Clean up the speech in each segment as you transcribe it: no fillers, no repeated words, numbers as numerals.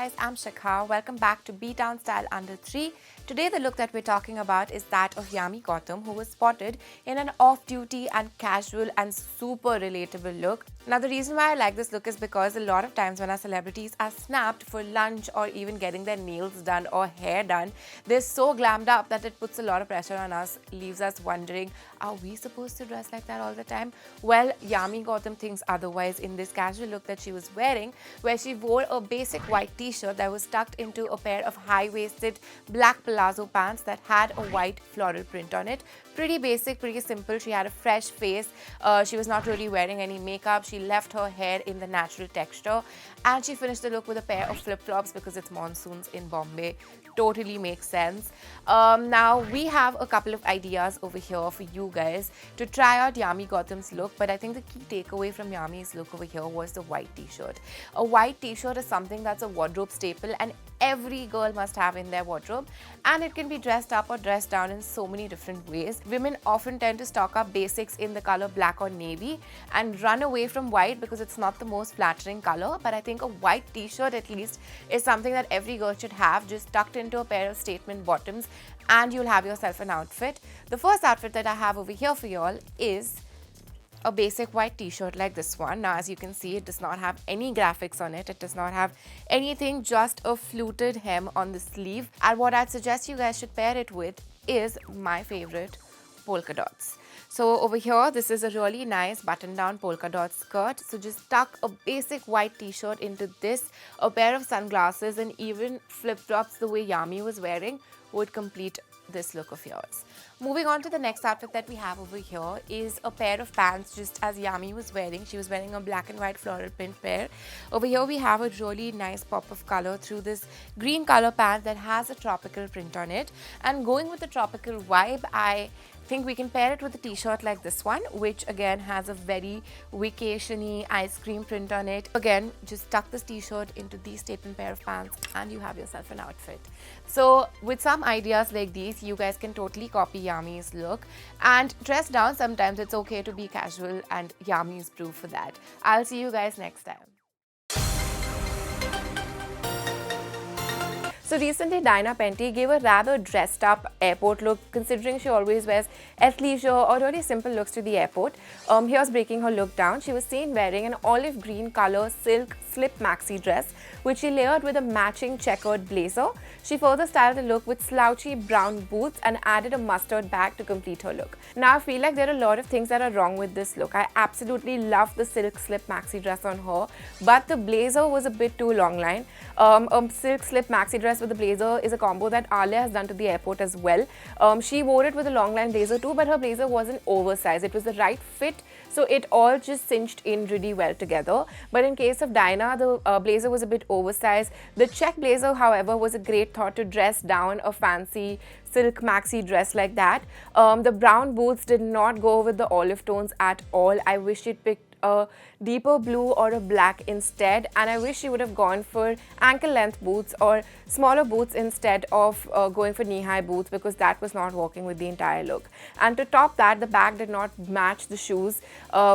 guys, I'm Shikha. Welcome back to B-Town Style Under 3. Today the look that we're talking about is that of Yami Gautam, who was spotted in an off-duty and casual and super relatable look. Now the reason why I like this look is because a lot of times when our celebrities are snapped for lunch or even getting their nails done or hair done, they're so glammed up that it puts a lot of pressure on us, leaves us wondering, are we supposed to dress like that all the time? Well, Yami Gautam thinks otherwise in this casual look that she was wearing, where she wore a basic white t-shirt that was tucked into a pair of high-waisted black palazzo pants that had a white floral print on it. Pretty basic, pretty simple. She had a fresh face. She was not really wearing any makeup. She left her hair in the natural texture, and she finished the look with a pair of flip-flops because it's monsoons in Bombay. Totally makes sense. Now we have a couple of ideas over here for you guys to try out Yami Gautam's look, but I think the key takeaway from Yami's look over here was the white t-shirt. A white t-shirt is something that's a wardrobe staple and every girl must have in their wardrobe, and it can be dressed up or dressed down in so many different ways. Women often tend to stock up basics in the color black or navy and run away from white because it's not the most flattering color, but I think a white t-shirt at least is something that every girl should have, just tucked into a pair of statement bottoms, and you'll have yourself an outfit. The first outfit that I have over here for y'all is a basic white t-shirt like this one. Now as you can see, it does not have any graphics on it. It does not have anything, just a fluted hem on the sleeve. And what I'd suggest you guys should pair it with is my favorite, polka dots. So over here, this is a really nice button-down polka dot skirt. So just tuck a basic white t-shirt into this, a pair of sunglasses, and even flip-flops the way Yami was wearing would complete this look of yours. Moving on to the next outfit that we have over here is a pair of pants just as Yami was wearing. She was wearing a black and white floral print pair. Over here we have a really nice pop of color through this green color pant that has a tropical print on it. And going with the tropical vibe, I think we can pair it with a t-shirt like this one, which again has a very vacation-y ice cream print on it. Again, just tuck this t-shirt into these statement pair of pants and you have yourself an outfit. So with some ideas like these, you guys can totally copy Yami's look and dress down. Sometimes it's okay to be casual, and Yami is proof for that. I'll see you guys next time. So recently, Diana Penty gave a rather dressed up airport look, considering she always wears athleisure or really simple looks to the airport. Here's breaking her look down. She was seen wearing an olive green color silk slip maxi dress, which she layered with a matching checkered blazer. She further styled the look with slouchy brown boots and added a mustard bag to complete her look. Now I feel like there are a lot of things that are wrong with this look. I absolutely love the silk slip maxi dress on her, but the blazer was a bit too long line. A silk slip maxi dress with the blazer is a combo that Alia has done to the airport as well. She wore it with a long line blazer too, but her blazer wasn't oversized. It was the right fit, so it all just cinched in really well together. But in case of Diana, the blazer was a bit oversized. The check blazer, however, was a great thought to dress down a fancy silk maxi dress like that. The brown boots did not go with the olive tones at all. I wish she'd picked a deeper blue or a black instead, and I wish she would have gone for ankle length boots or smaller boots instead of going for knee-high boots, because that was not working with the entire look. And to top that, the bag did not match the shoes,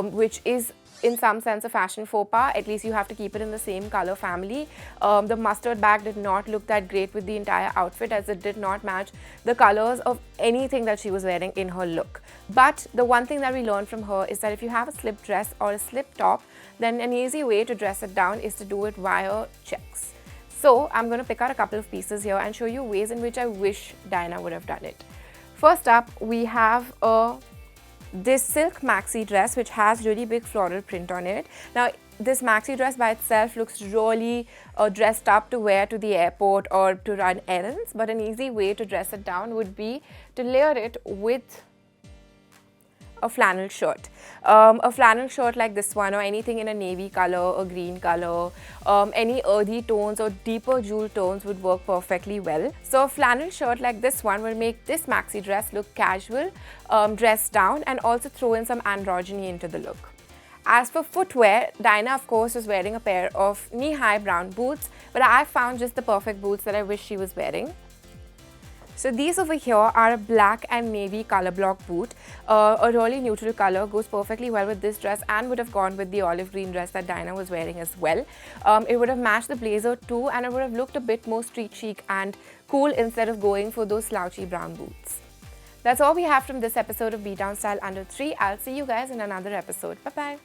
which is in some sense a fashion faux pas. At least you have to keep it in the same color family. The mustard bag did not look that great with the entire outfit, as it did not match the colors of anything that she was wearing in her look. But the one thing that we learned from her is that if you have a slip dress or a slip top, then an easy way to dress it down is to do it via checks. So I'm going to pick out a couple of pieces here and show you ways in which I wish Diana would have done it. First up, we have this silk maxi dress which has really big floral print on it. Now this maxi dress by itself looks really dressed up to wear to the airport or to run errands, but an easy way to dress it down would be to layer it with a flannel shirt. A flannel shirt like this one, or anything in a navy color, a green color, any earthy tones or deeper jewel tones would work perfectly well. So a flannel shirt like this one will make this maxi dress look casual, dressed down, and also throw in some androgyny into the look. As for footwear, Diana of course was wearing a pair of knee-high brown boots, but I found just the perfect boots that I wish she was wearing. So these over here are a black and navy color block boot. A really neutral color, goes perfectly well with this dress and would have gone with the olive green dress that Dinah was wearing as well. It would have matched the blazer too, and it would have looked a bit more street chic and cool instead of going for those slouchy brown boots. That's all we have from this episode of Beat Down Style Under 3. I'll see you guys in another episode. Bye-bye.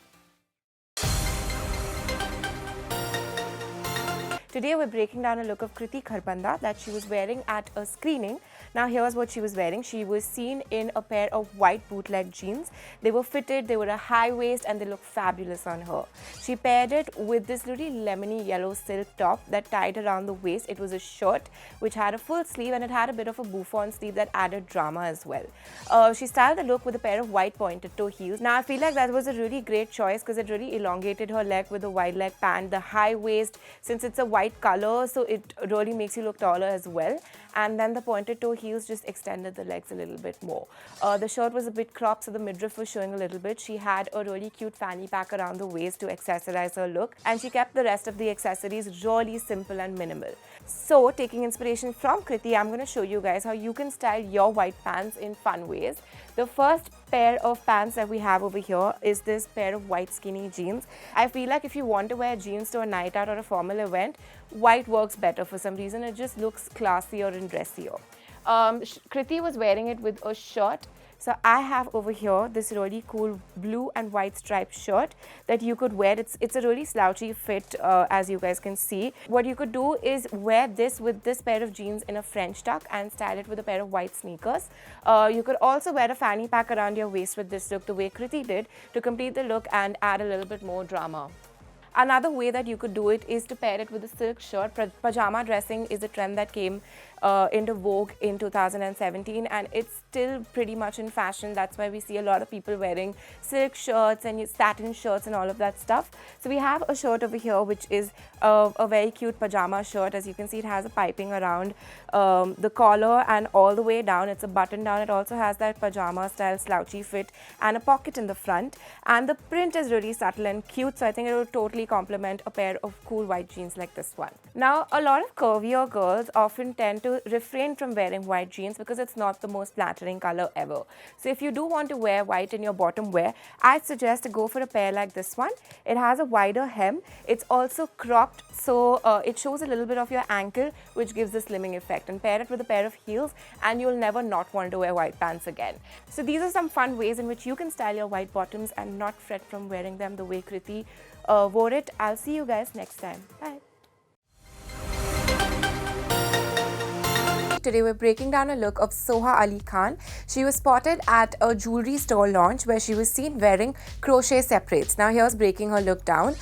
Today we're breaking down a look of Kriti Kharbanda that she was wearing at a screening. Now here's what she was wearing. She was seen in a pair of white bootleg jeans. They were fitted, they were a high waist, and they looked fabulous on her. She paired it with this really lemony yellow silk top that tied around the waist. It was a shirt which had a full sleeve and it had a bit of a bouffant sleeve that added drama as well. She styled the look with a pair of white pointed toe heels. Now I feel like that was a really great choice because it really elongated her leg with a wide leg pant. The high waist, since it's a white color, so it really makes you look taller as well, and then the pointed toe heels just extended the legs a little bit more. The shirt was a bit cropped, so the midriff was showing a little bit. She had a really cute fanny pack around the waist to accessorize her look, and she kept the rest of the accessories really simple and minimal. So taking inspiration from Kriti, I'm going to show you guys how you can style your white pants in fun ways. The first pair of pants that we have over here is this pair of white skinny jeans. I feel like if you want to wear jeans to a night out or a formal event, white works better for some reason. It just looks classier and dressier. Kriti was wearing it with a shirt. So I have over here this really cool blue and white striped shirt that you could wear. It's a really slouchy fit, as you guys can see. What you could do is wear this with this pair of jeans in a French tuck and style it with a pair of white sneakers. You could also wear a fanny pack around your waist with this look the way Kriti did to complete the look and add a little bit more drama. Another way that you could do it is to pair it with a silk shirt. Pajama dressing is a trend that came into vogue in 2017 and it's still pretty much in fashion. That's why we see a lot of people wearing silk shirts and satin shirts and all of that stuff. So we have a shirt over here which is a very cute pajama shirt. As you can see, it has a piping around the collar and all the way down. It's a button down. It also has that pajama style slouchy fit and a pocket in the front, and the print is really subtle and cute, so I think it will totally complement a pair of cool white jeans like this one. Now a lot of curvier girls often tend to refrain from wearing white jeans because it's not the most flattering color ever. So if you do want to wear white in your bottom wear, I suggest to go for a pair like this one. It has a wider hem. It's also cropped, so it shows a little bit of your ankle, which gives the slimming effect, and pair it with a pair of heels and you'll never not want to wear white pants again. So these are some fun ways in which you can style your white bottoms and not fret from wearing them the way Kriti wore it. I'll see you guys next time. Bye. Today we're breaking down a look of Soha Ali Khan. She was spotted at a jewelry store launch where she was seen wearing crochet separates. Now here's breaking her look down.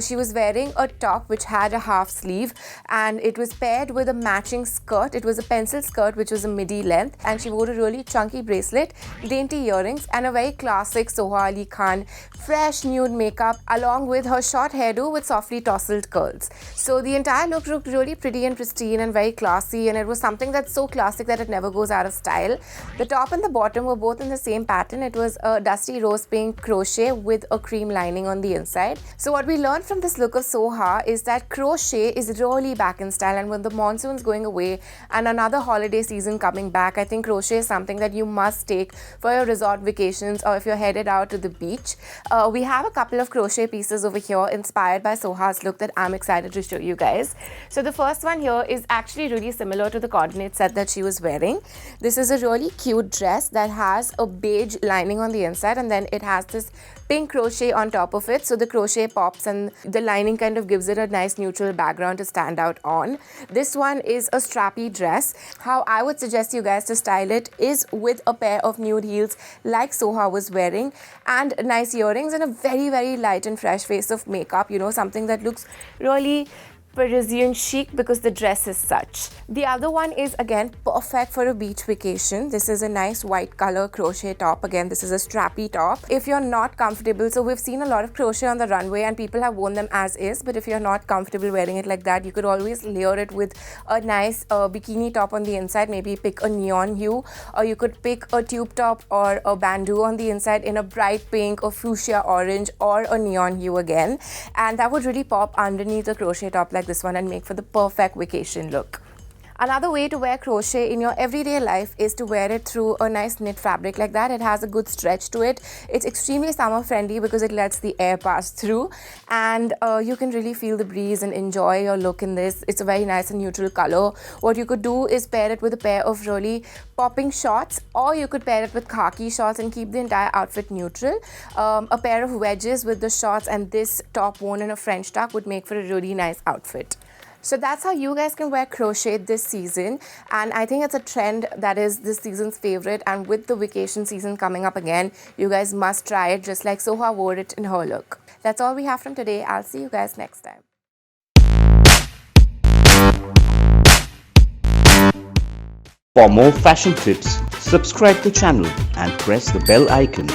She was wearing a top which had a half sleeve and it was paired with a matching skirt. It was a pencil skirt which was a midi length, and she wore a really chunky bracelet, dainty earrings, and a very classic Soha Ali Khan fresh nude makeup along with her short hairdo with softly tousled curls. So the entire look looked really pretty and pristine and very classy, and it was something that's so classic that it never goes out of style. The top and the bottom were both in the same pattern. It was a dusty rose pink crochet with a cream lining on the inside. So what we learned from this look of Soha is that crochet is really back in style, and with the monsoons going away and another holiday season coming back, I think crochet is something that you must take for your resort vacations or if you're headed out to the beach. We have a couple of crochet pieces over here inspired by Soha's look that I'm excited to show you guys. So the first one here is actually really similar to the coordinate set that she was wearing. This is a really cute dress that has a beige lining on the inside, and then it has this pink crochet on top of it, so the crochet pops and the lining kind of gives it a nice neutral background to stand out on. This one is a strappy dress. How I would suggest you guys to style it is with a pair of nude heels like Soha was wearing, and nice earrings, and a very, very light and fresh face of makeup, you know, something that looks really Parisian chic because the dress is such. The other one is again perfect for a beach vacation. This is a nice white color crochet top. Again, this is a strappy top. If you're not comfortable, so we've seen a lot of crochet on the runway and people have worn them as is, but if you're not comfortable wearing it like that, you could always layer it with a nice bikini top on the inside. Maybe pick a neon hue, or you could pick a tube top or a bandeau on the inside in a bright pink or fuchsia orange or a neon hue again, and that would really pop underneath the crochet top like this one and make for the perfect vacation look. Another way to wear crochet in your everyday life is to wear it through a nice knit fabric like that. It has a good stretch to it. It's extremely summer friendly because it lets the air pass through, and you can really feel the breeze and enjoy your look in this. It's a very nice and neutral color. What you could do is pair it with a pair of really popping shorts, or you could pair it with khaki shorts and keep the entire outfit neutral. A pair of wedges with the shorts and this top worn in a French tuck would make for a really nice outfit. So that's how you guys can wear crochet this season, and I think it's a trend that is this season's favorite, and with the vacation season coming up again, you guys must try it just like Soha wore it in her look. That's all we have from today. I'll see you guys next time. For more fashion tips, subscribe the channel and press the bell icon.